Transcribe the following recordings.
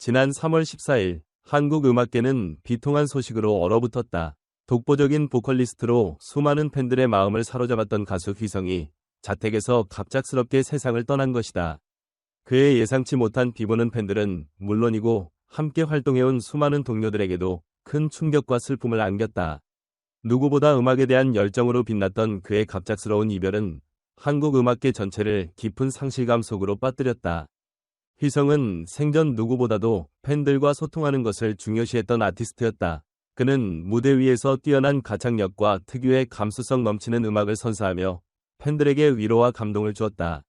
지난 3월 14일 한국 음악계는 비통한 소식으로 얼어붙었다. 독보적인 보컬리스트로 수많은 팬들의 마음을 사로잡았던 가수 휘성이 자택에서 갑작스럽게 세상을 떠난 것이다. 그의 예상치 못한 비보는 팬들은 물론이고 함께 활동해온 수많은 동료들에게도 큰 충격과 슬픔을 안겼다. 누구보다 음악에 대한 열정으로 빛났던 그의 갑작스러운 이별은 한국 음악계 전체를 깊은 상실감 속으로 빠뜨렸다. 휘성은 생전 누구보다도 팬들과 소통하는 것을 중요시했던 아티스트였다. 그는 무대 위에서 뛰어난 가창력과 특유의 감수성 넘치는 음악을 선사하며 팬들에게 위로와 감동을 주었다.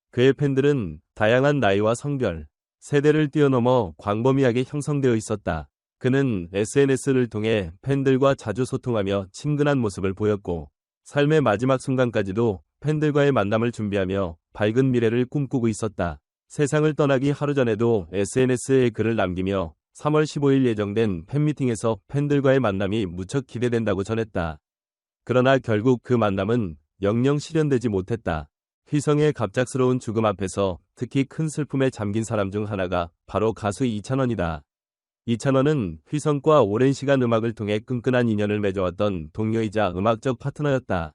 그의 팬들은 다양한 나이와 성별, 세대를 뛰어넘어 광범위하게 형성되어 있었다. 그는 SNS를 통해 팬들과 자주 소통하며 친근한 모습을 보였고, 삶의 마지막 순간까지도 팬들과의 만남을 준비하며 밝은 미래를 꿈꾸고 있었다. 세상을 떠나기 하루 전에도 SNS에 글을 남기며 3월 15일 예정된 팬미팅에서 팬들과의 만남이 무척 기대된다고 전했다. 그러나 결국 그 만남은 영영 실현되지 못했다. 휘성의 갑작스러운 죽음 앞에서 특히 큰 슬픔에 잠긴 사람 중 하나가 바로 가수 이찬원이다. 이찬원은 휘성과 오랜 시간 음악을 통해 끈끈한 인연을 맺어왔던 동료이자 음악적 파트너였다.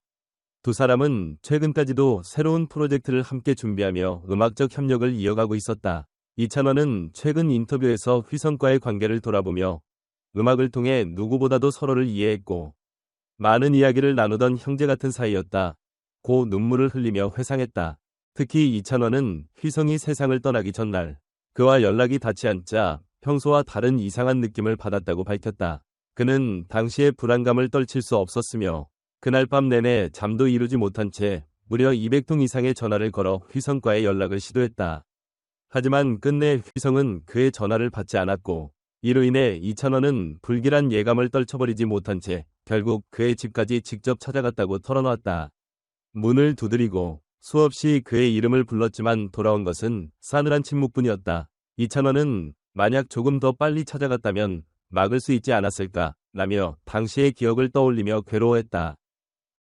두 사람은 최근까지도 새로운 프로젝트를 함께 준비하며 음악적 협력을 이어가고 있었다. 이찬원은 최근 인터뷰에서 휘성과의 관계를 돌아보며 음악을 통해 누구보다도 서로를 이해했고 많은 이야기를 나누던 형제 같은 사이였다. 고 눈물을 흘리며 회상했다. 특히 이찬원은 휘성이 세상을 떠나기 전날 그와 연락이 닿지 않자 평소와 다른 이상한 느낌을 받았다고 밝혔다. 그는 당시에 불안감을 떨칠 수 없었으며 그날 밤 내내 잠도 이루지 못한 채 무려 200통 이상의 전화를 걸어 휘성과의 연락을 시도했다. 하지만 끝내 휘성은 그의 전화를 받지 않았고 이로 인해 이찬원은 불길한 예감을 떨쳐버리지 못한 채 결국 그의 집까지 직접 찾아갔다고 털어놓았다. 문을 두드리고 수없이 그의 이름을 불렀지만 돌아온 것은 싸늘한 침묵뿐이었다. 이찬원은 만약 조금 더 빨리 찾아갔다면 막을 수 있지 않았을까 라며 당시의 기억을 떠올리며 괴로워했다.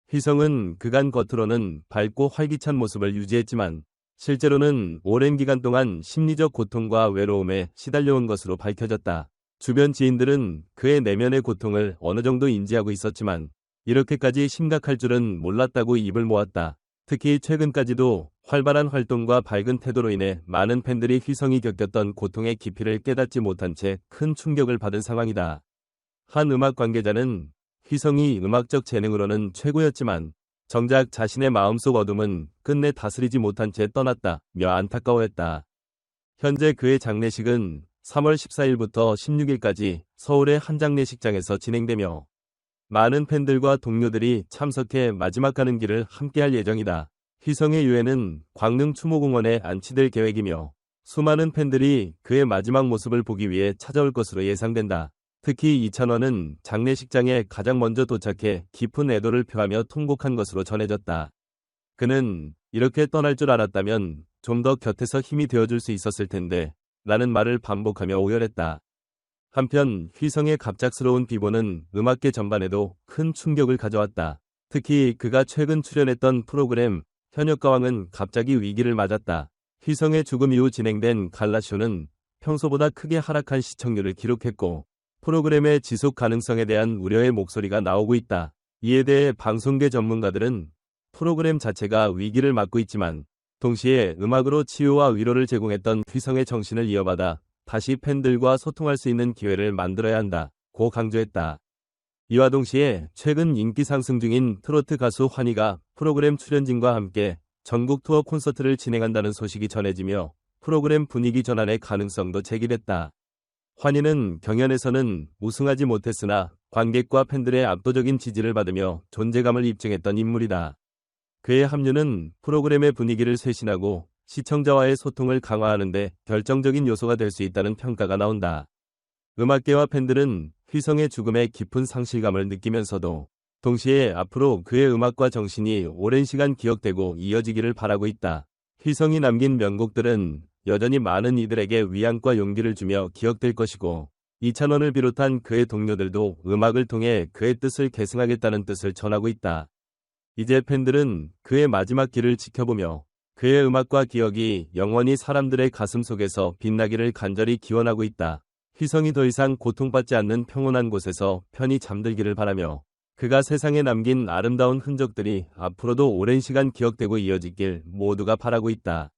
휘성은 그간 겉으로는 밝고 활기찬 모습을 유지했지만 실제로는 오랜 기간 동안 심리적 고통과 외로움에 시달려온 것으로 밝혀졌다. 주변 지인들은 그의 내면의 고통을 어느 정도 인지하고 있었지만 이렇게까지 심각할 줄은 몰랐다고 입을 모았다. 특히 최근까지도 활발한 활동과 밝은 태도로 인해 많은 팬들이 휘성이 겪었던 고통의 깊이를 깨닫지 못한 채 큰 충격을 받은 상황이다. 한 음악 관계자는 휘성이 음악적 재능으로는 최고였지만 정작 자신의 마음속 어둠은 끝내 다스리지 못한 채 떠났다며 안타까워했다. 현재 그의 장례식은 3월 14일부터 16일까지 서울의 한 장례식장에서 진행되며 많은 팬들과 동료들이 참석해 마지막 가는 길을 함께할 예정이다. 휘성의 유해는 광릉 추모공원에 안치될 계획이며 수많은 팬들이 그의 마지막 모습을 보기 위해 찾아올 것으로 예상된다. 특히 이찬원은 장례식장에 가장 먼저 도착해 깊은 애도를 표하며 통곡한 것으로 전해졌다. 그는 이렇게 떠날 줄 알았다면 좀 더 곁에서 힘이 되어줄 수 있었을 텐데 라는 말을 반복하며 오열했다. 한편 휘성의 갑작스러운 비보는 음악계 전반에도 큰 충격을 가져왔다. 특히 그가 최근 출연했던 프로그램 현역가왕은 갑자기 위기를 맞았다. 휘성의 죽음 이후 진행된 갈라쇼는 평소보다 크게 하락한 시청률을 기록했고 프로그램의 지속 가능성에 대한 우려의 목소리가 나오고 있다. 이에 대해 방송계 전문가들은 프로그램 자체가 위기를 맞고 있지만 동시에 음악으로 치유와 위로를 제공했던 휘성의 정신을 이어받아 다시 팬들과 소통할 수 있는 기회를 만들어야 한다고 강조했다. 이와 동시에 최근 인기 상승 중인 트로트 가수 환희가 프로그램 출연진과 함께 전국 투어 콘서트를 진행한다는 소식이 전해지며 프로그램 분위기 전환의 가능성도 제기됐다. 환희는 경연에서는 우승하지 못했으나 관객과 팬들의 압도적인 지지를 받으며 존재감을 입증했던 인물이다. 그의 합류는 프로그램의 분위기를 쇄신하고 시청자와의 소통을 강화하는 데 결정적인 요소가 될 수 있다는 평가가 나온다. 음악계와 팬들은 휘성의 죽음에 깊은 상실감을 느끼면서도 동시에 앞으로 그의 음악과 정신이 오랜 시간 기억되고 이어지기를 바라고 있다. 휘성이 남긴 명곡들은 여전히 많은 이들에게 위안과 용기를 주며 기억될 것이고 이찬원을 비롯한 그의 동료들도 음악을 통해 그의 뜻을 계승하겠다는 뜻을 전하고 있다. 이제 팬들은 그의 마지막 길을 지켜보며 그의 음악과 기억이 영원히 사람들의 가슴 속에서 빛나기를 간절히 기원하고 있다. 휘성이 더 이상 고통받지 않는 평온한 곳에서 편히 잠들기를 바라며 그가 세상에 남긴 아름다운 흔적들이 앞으로도 오랜 시간 기억되고 이어지길 모두가 바라고 있다.